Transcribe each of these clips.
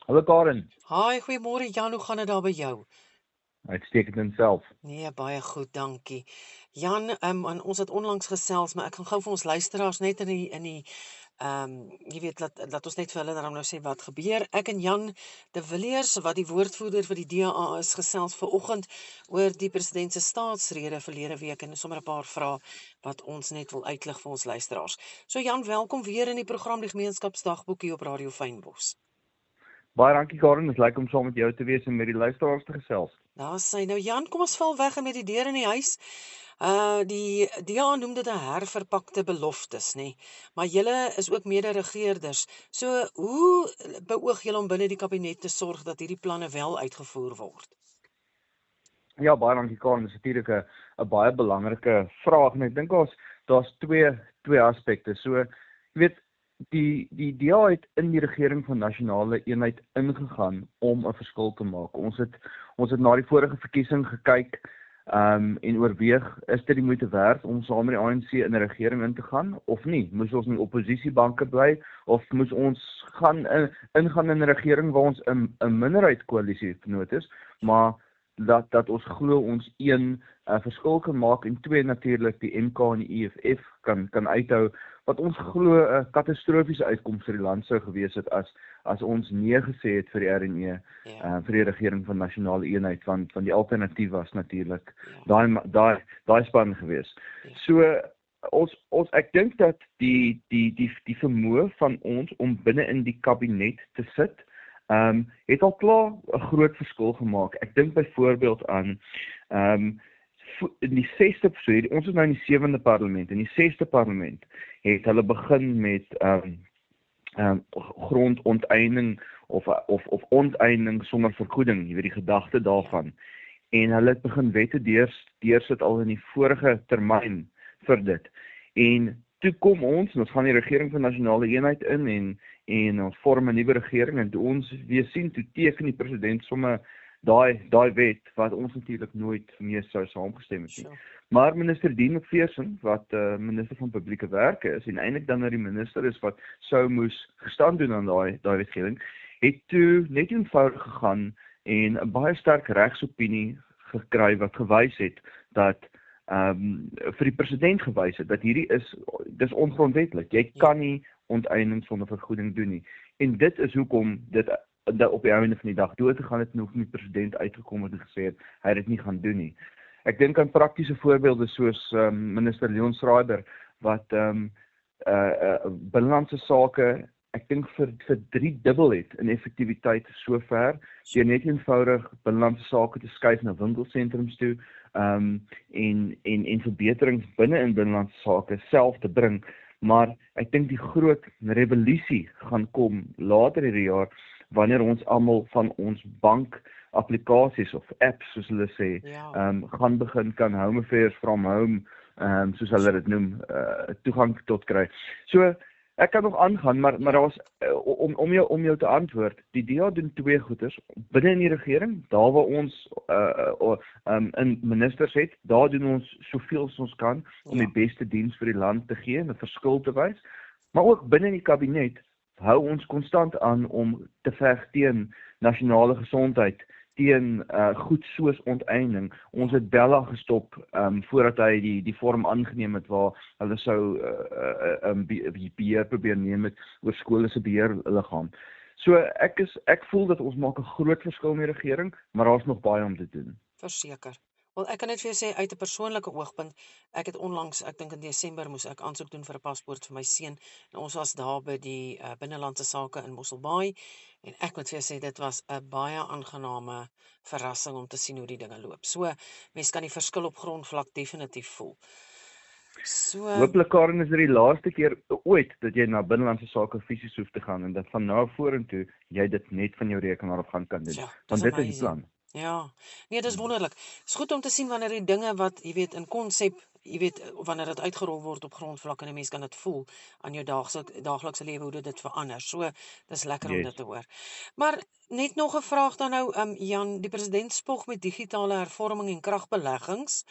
Hallo Karen, Haai, goeiemôre Jan, hoe gaan dit daar by jou? uitstekend in self. Nee, baie goed, dankie. Jan, en ons het onlangs gesels, maar ek gaan gou vir ons luisteraars net in die jy weet dat ons net vir hulle dan nou sê wat gebeur. Ek en Jan de Villiers, wat die woordvoerder vir die DA is, gesels vanoggend oor die president se staatsrede verlede week en sommer 'n paar vrae wat ons net wil uitlig vir ons luisteraars. So Jan, welkom weer in die program Die Gemeenskapsdagboek hier op Radio Fynbos. Baie dankie Karen, dit is lekker om saam met jou te wees en met die luisteraars te gesels. Daar sê nou Jan, kom ons val weg en met die deur in die huis. Die DA noem dit 'n herverpakte beloftes, nê. Maar julle is ook mede-regerders. So hoe beoog julle om binne die kabinet te sorg dat hierdie planne wel uitgevoer word? Ja, baie dankie Karen, dit is natuurlik 'n baie belangrike vraag en ek dink daar's twee aspekte. So, jy weet, die DA het in die regering van nasionale eenheid ingegaan om 'n verskil te maak. Ons het na die vorige verkiesing gekyk en oorweeg, is dit die moeite werd om saam met die ANC in 'n regering in te gaan of nie? Moes ons in die oppositiebanke bly of moes ons ingaan in 'n regering waar ons 'n minderheidskoalisie vernoot is, maar dat ons glo ons een verskil kan maak en twee natuurlik die MK en die EFF kan uithou wat ons glo 'n katastrofiese uitkoms vir die land sou gewees het as ons nee gesê het vir die RNE Ja, vir die regering van nasionale eenheid van die alternatief was natuurlik ja, daai span gewees. ja. So ek dink dat die vermoë van ons om binne in die kabinet te sit het al klaar 'n groot verskil gemaak. Ek dink byvoorbeeld aan in die 6de, ons is nou in die 7de parlement. In die 6de parlement het hulle begin met grondonteiening of onteiening sonder vergoeding, jy weet die gedagte daarvan. En hulle het begin wette deursit al in die vorige termyn vir dit. En toe kom ons en ons gaan die regering van nasionale eenheid in en ons vorm 'n nuwe regering en toe ons weer sien toe teken die president sommer daai wet wat ons natuurlik nooit mee sou saamgestem het nie. Sure. Maar minister Dean McPherson wat minister van publieke werke is en eintlik dan nou die minister is wat sou moes gestand doen aan daai wetgewing, het toe net eenvoudig gegaan en 'n baie sterk regsopinie gekry wat gewys het dat vir die president gewys het dat dis ongrondwetlik. Jy kan nie onteiening sonder vergoeding doen nie. En dit is hoekom dit op die einde van die dag dood gegaan het en hoekom die president uitgekom het en gesê het hy dit nie gaan doen nie. Ek dink aan praktiese voorbeelde soos minister Leon Schreiber wat binnelandse sake ek dink vir 3 dubbel het in effektiwiteit sover deur net eenvoudig binnelandse sake te skuif na winkelsentrums toe en verbeterings binne in binnelandse sake self te bring. Maar ek dink die groot revolusie gaan kom later hierdie jaar wanneer ons almal van ons bank applikasies of apps soos hulle sê Ja, gaan begin kan home affairs from home soos hulle dit noem toegang tot kry. So ek kan nog aangaan, maar daar's om jou te antwoord, die DA doen twee goeders binne in die regering, daar waar ons in ministers het, daar doen ons soveel as ons kan om ja, die beste diens vir die land te gee en 'n verskil te wys, maar ook binne in die kabinet hou ons konstant aan om te veg teen nasionale gesondheid, teen goed soos onteiening. Ons het Bella gestop voordat hy die vorm aangeneem het waar hulle sou beheer probeer neem het oor skole se beheerliggaam. So ek voel dat ons maak 'n groot verskil in die regering, maar daar's nog baie om te doen. verseker. Wel, ek kan net vir jou sê uit 'n persoonlike oogpunt, ek het onlangs, ek dink in Desember moes ek aansoek doen vir 'n paspoort vir my seun en ons was daar by die binnelandse sake in Mosselbaai en ek moet vir jou sê dit was 'n baie aangename verrassing om te sien hoe die dinge loop. So, mense kan die verskil op grondvlak definitief voel. So, Hooplik Karen is dit die laaste keer ooit dat jy na binnelandse sake fisies hoef te gaan en dat van nou vorentoe jy dit net van jou rekenaar af gaan kan doen. ja, Want dis dit is die amazing. plan. Ja, nee, dis wonderlik. Is goed om te sien wanneer die dinge wat, jy weet, in konsep, jy weet, wanneer dit uitgerol word op grondvlak en 'n mens kan dit voel aan jou daaglikse lewe hoe dit verander. So, dis lekker om Yes. dit te hoor. Maar net nog 'n vraag dan nou, Jan, die president spog met digitale hervorming en kragbeleggings.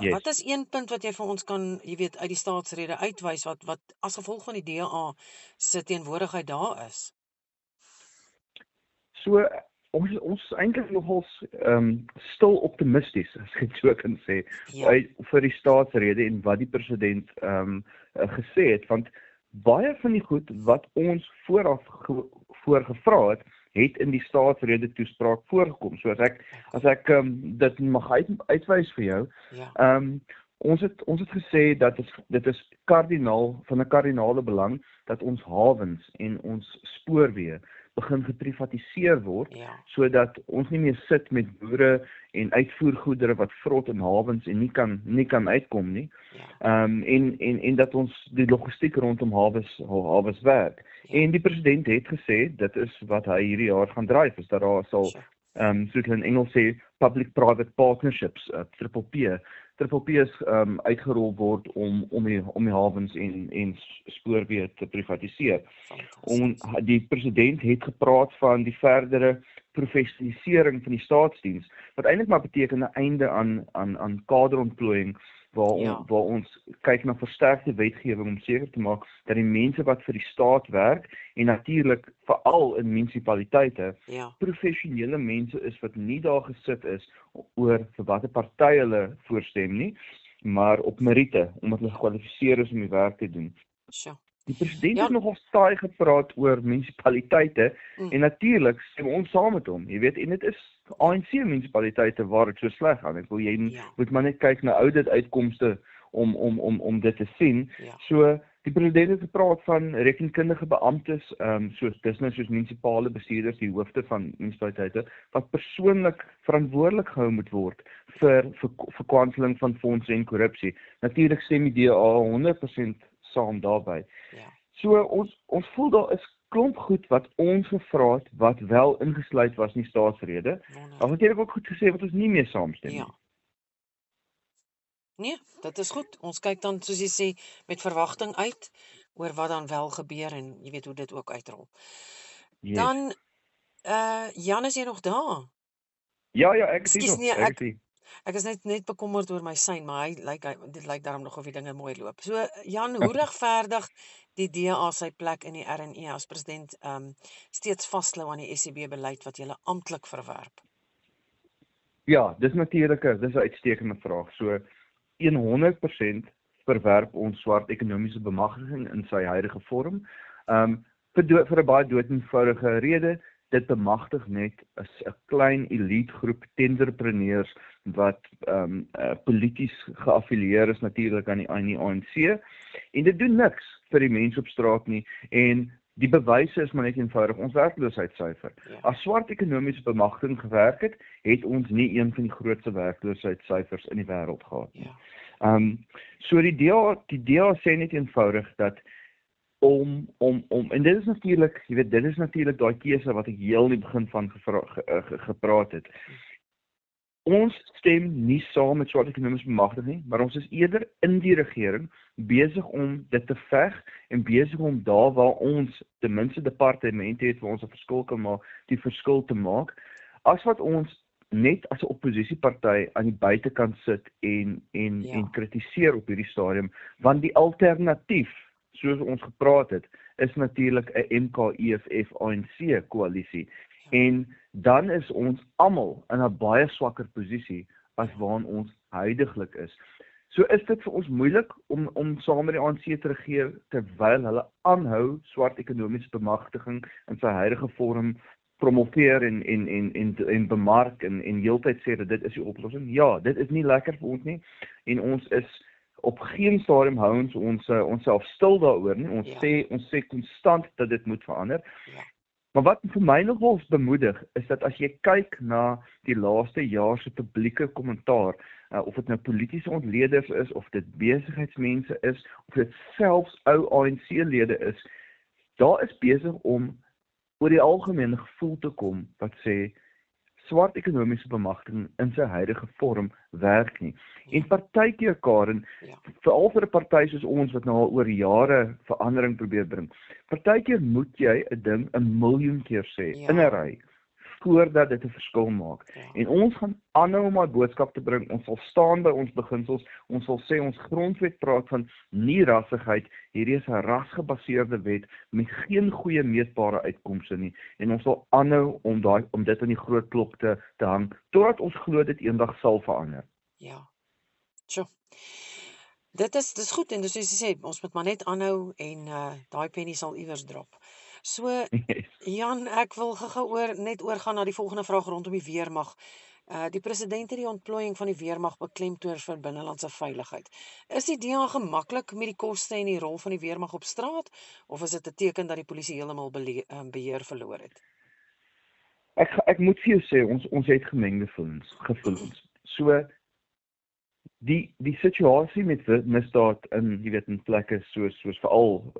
Yes. Wat is een punt wat jy vir ons kan, jy weet, uit die staatsrede uitwys wat as gevolg van die DA se teenwoordigheid daar is? So ons is eintlik nogal stil optimisties, as ek dit so kan sê, vir die staatsrede en wat die president gesê het, want baie van die goed wat ons vooraf voorgevra het in die staatsrede toespraak voorgekom. So as ek dit mag uitwys vir jou, ons het gesê dat dit is van 'n kardinale belang dat ons hawens en ons spoorweë begin geprivatiseer word, sodat ons nie meer sit met boere en uitvoergoedere wat vrot in hawens en nie kan uitkom nie. En dat ons die logistiek rondom hawens werk. En die president het gesê, dit is wat hy hierdie jaar gaan dryf, is dat daar sal, soos hulle in Engels sê, public-private partnerships, PPP is uitgerol word om die hawens en spoorweë te privatiseer. Die president het gepraat van die verdere professionalisering van die staatsdiens, wat eintlik maar beteken 'n einde aan kaderontplooiing, waar ons kyk na versterkte wetgewing om seker te maak dat die mense wat vir die staat werk, en natuurlik veral in munisipaliteite, professionele mense is wat nie daar gesit is oor vir watter party hulle voorstem nie, maar op meriete, omdat hulle gekwalifiseer is om die werk te doen. Die president het nogal saai gepraat oor munisipaliteite, en natuurlik stem ons saam met hom, jy weet, en dit is ANC munisipaliteite waar dit so sleg gaan. Ek wil jy moet maar net kyk na audit-uitkomste om dit te sien. So die president het gepraat van rekenkundige beamptes, soos munisipale bestuurders, die hoofde van munisipaliteite, wat persoonlik verantwoordelik gehou moet word vir verkwanseling van fondse en korrupsie. Natuurlik stem die DA 100% saam daarby. So ons voel daar is klomp goed wat ons gevra het, wat wel ingesluit was in die staatsrede, maar natuurlik ook goed gesê wat ons nie mee saamstem nie. Nee, dit is goed. Ons kyk dan, soos jy sê, met verwagting uit oor wat dan wel gebeur en jy weet hoe dit ook uitrol. Dan, Jan, is jy nog daar? Ja, ek is hier. Ek is net bekommerd oor my sein, maar dit lyk daarom nog of die dinge mooi loop. So, Jan, hoe regverdig die DA sy plek in die RNE as president steeds vasklou aan die SCB-beleid wat julle amptelik verwerp? Ja, dis natuurlik, dis 'n uitstekende vraag. So 100% verwerp ons swart ekonomiese bemagtiging in sy huidige vorm. Vir 'n baie doodeenvoudige rede, dit bemagtig net 'n klein elite groep tenderpreneurs wat polities geaffilieer is natuurlik aan die ANC, en dit doen niks vir die mense op straat nie, en die bewyse is maar net eenvoudig ons werkloosheidssyfer. As swart ekonomiese bemagtiging gewerk het ons nie een van die grootste werkloosheidssyfers in die wêreld gehad nie. So die DA sê net eenvoudig dat en dit is natuurlik, jy weet, dit is natuurlik daai keuse wat ek heel in die begin van gepraat het. Ons stem nie saam met swart ekonomiese bemagtiging nie, maar ons is eerder in die regering besig om dit te veg en besig om daar waar ons ten minste departemente het waar ons 'n verskil kan maak, die verskil te maak, as wat ons net as 'n oppositieparty aan die buitekant sit en kritiseer op hierdie stadium, want die alternatief, soos ons gepraat het, is natuurlik 'n MK-EFF-ANC koalisie. En dan is ons almal in 'n baie swakker posisie as waarin ons huidiglik is. So is dit vir ons moeilik om saam met die ANC te regeer terwyl hulle aanhou swart ekonomiese bemagtiging in sy huidige vorm promoveer en bemark en heeltyd sê dat dit is die oplossing. Ja, dit is nie lekker vir ons nie, en ons is op geen stadium hou ons self stil daaroor nie. Ons sê konstant dat dit moet verander. Maar wat vir my nogal bemoedig, is dat as jy kyk na die laaste jaar se publieke kommentaar, of dit nou politiese ontleeders is, of dit besigheidsmense is, of dit selfs ou ANC-lede is, daar is besig om oor die algemene gevoel te kom wat sê swart ekonomiese bemagtiging in sy huidige vorm werk nie. En partykeer, Karen, veral vir 'n party soos ons wat nou al oor jare verandering probeer bring, partykeer moet jy 'n ding 1 miljoen keer sê in 'n ry voordat dit 'n verskil maak. Ja. En ons gaan aanhou om daai boodskap te bring. Ons sal staan by ons beginsels. Ons sal sê ons grondwet praat van nie rassigheid. Hierdie is 'n rasgebaseerde wet met geen goeie meetbare uitkomste nie. En ons sal aanhou om dit aan die groot klok te hang totdat ons glo dit eendag sal verander. Ja. Sjoe. Dis goed en dis soos jy sê, ons moet maar net aanhou en daai pennie sal iewers drop. So Yes. Jan, ek wil gou-gou net oorgaan na die volgende vraag rondom die weermag. Die president het die ontplooiing van die weermag beklemtoon vir binnelandse veiligheid. Is die DA gemaklik met die koste en die rol van die weermag op straat of is dit 'n teken dat die polisie heeltemal beheer verloor het? Ek moet vir jou sê ons het gemengde gevoelens. So die situasie met misdaad in plekke soos veral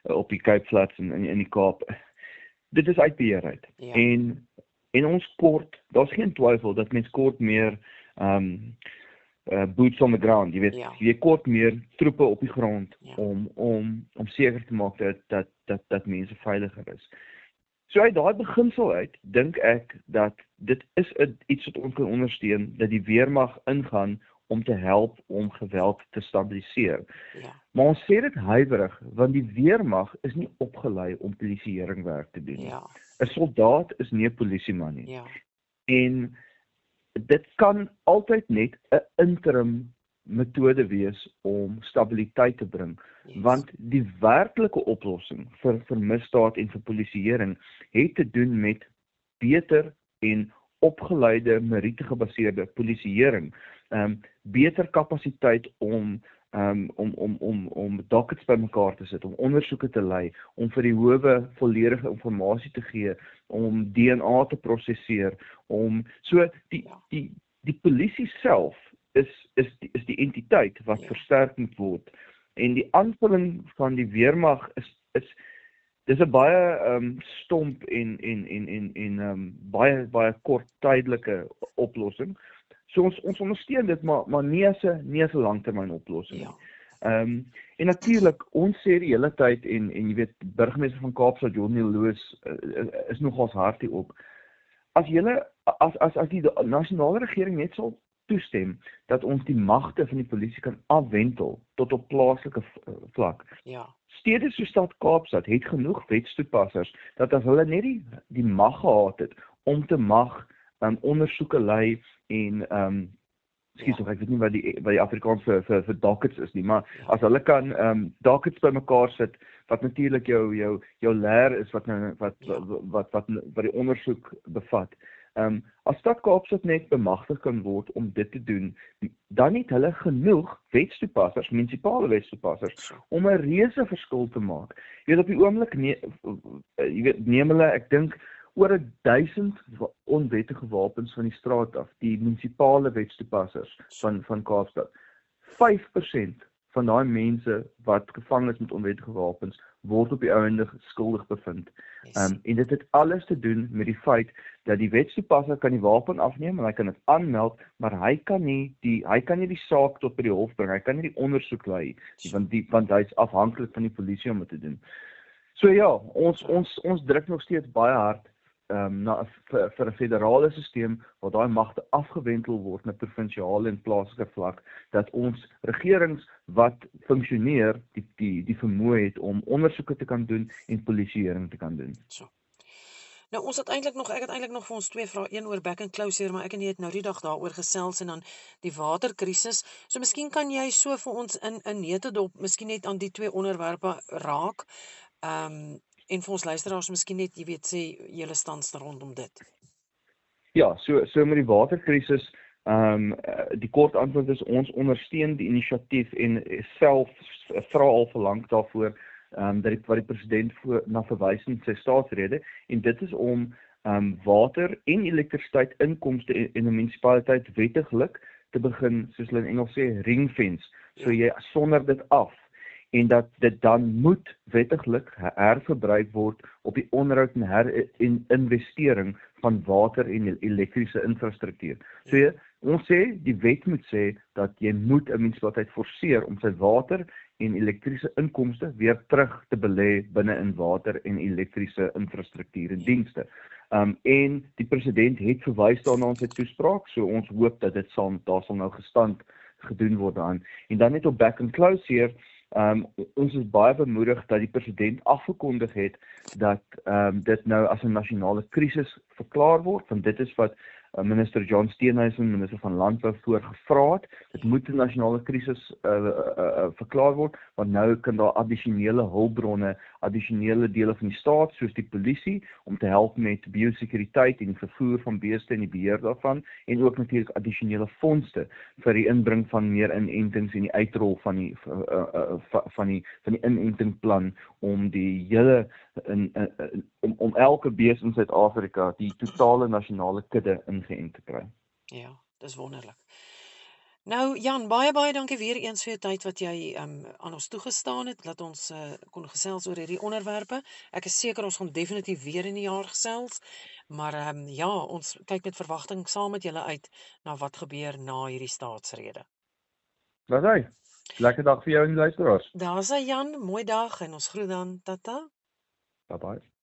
op die Cape Flats en in die Kaap, dit is uit beheer uit. Ja. En ons kort, daar's geen twyfel dat mens kort meer boots on the ground, jy weet, Ja. jy kort meer troepe op die grond Ja. om seker te maak dat mense veiliger is. So uit daai beginsel uit, dink ek dat dit is iets wat ons kan ondersteun, dat die weermag ingaan om te help om geweld te stabiliseer. Ja. Maar ons sê dit huiwerig, want die weermag is nie opgelei om polisieeringwerk te doen. Ja. 'n Soldaat is nie 'n polisieman nie. Ja. En dit kan altyd net 'n interim metode wees om stabiliteit te bring, Yes. want die werklike oplossing vir misdaad en vir polisieering het te doen met beter en opgeleide meriete-gebaseerde polisieering, beter kapasiteit om dockets bymekaar te sit, om ondersoeke te lei, om vir die howe volledige inligting te gee, om DNA te prosesseer, so die polisie self is die entiteit wat Ja. versterk moet word. En die aanvulling van die weermag dis 'n baie stomp en baie kort tydelike oplossing. So ons ondersteun dit, maar nie as 'n langtermyn oplossing nie. Ja. En natuurlik, ons sê die hele tyd en jy weet, burgemeester van Kaapstad, Johnny Loos, is nogals hard hierop. As die nasionale regering net sal toestem dat ons die magte van die polisie kan afwentel tot op plaaslike vlak. Ja. Stede soos Stad Kaapstad het genoeg wetstoepassers dat as hulle net die mag gehad het om te mag ondersoeke lei en ek weet nie wat die Afrikaans vir dockets is nie, maar as hulle kan dockets bymekaar sit wat natuurlik jou leer is wat die ondersoek bevat. As Stad Kaapstad net bemagtig kan word om dit te doen, dan het hulle genoeg wetstoepassers, munisipale wetstoepassers, om 'n reuse verskil te maak. Jy weet op die oomblik neem hulle, ek dink, oor 1000 onwettige wapens van die straat af, die munisipale wetstoepassers van Kaapstad. 5% van daai mense wat gevang is met onwettige wapens, word op die einde skuldig bevind. En dit het alles te doen met die feit dat die wetstoepasser kan die wapen afneem en hy kan dit aanmeld, maar hy kan nie die saak tot by die hof bring, hy kan nie die ondersoek lei, want hy is afhanklik van die polisie om dit te doen. So ja, ons druk nog steeds baie hard vir 'n federale stelsel waar daai magte afgewentel word na provinsiale en plaaslike vlak, dat ons regerings wat funksioneer die vermoë het om ondersoeke te kan doen en polisieering te kan doen. So. Nou ek het eintlik nog vir ons twee vrae, een oor back and closure, maar ek en jy het nou die dag daaroor gesels en dan die waterkrisis. So miskien kan jy so vir ons in neutedop miskien net aan die twee onderwerpe raak. En vir ons luisteraars miskien net, jy weet, sê julle standpunt rondom dit. Ja, so met die waterkrisis, die kort antwoord is ons ondersteun die inisiatief en self vra al verlang daarvoor wat die president na verwys in sy staatsrede, en dit is om water en elektrisiteit inkomste in 'n munisipaliteit wettiglik te begin, soos hulle in Engels sê, ring-fence. So jy sonder dit af. En dat dit dan moet wettiglik herverbruik word op die onderhoud en investering van water en elektriese infrastruktuur. So ons sê, die wet moet sê dat jy moet 'n munisipaliteit forceer om sy water en elektriese inkomste weer terug te belê binne in water en elektriese infrastruktuur en dienste. En die president het verwys daarna in sy toespraak, so ons hoop dat daar sal nou gestand gedoen word aan. En dan net op back and close hier, ons is baie bemoedig dat die president afgekondig het dat dit nou as 'n nasionale krisis verklaar word, want dit is wat minister John Steenhuisen, minister van Landbou, voorgevra het. Dit moet 'n nasionale krisis verklaar word, want nou kan daar addisionele hulpbronne, addisionele dele van die staat, soos die polisie, om te help met biosekuriteit en die vervoer van beeste en die beheer daarvan, en ook natuurlik addisionele fondse vir die inbring van meer inentings en die uitrol van die inentingplan om die hele om elke bees in Suid-Afrika die totale nasionale kudde ingeënt te kry. Ja, dis wonderlik. Nou Jan, baie dankie weer eens vir jou tyd wat jy aan ons toegestaan het, dat ons kon gesels oor hierdie onderwerpe. Ek is seker ons gaan definitief weer in die jaar gesels, maar ja, ons kyk met verwagting saam met julle uit na wat gebeur na hierdie staatsrede. Wat hy? Lekker dag vir jou en die luisteraars. Daar's hy Jan, mooi dag en ons groet dan, tata. Bye bye.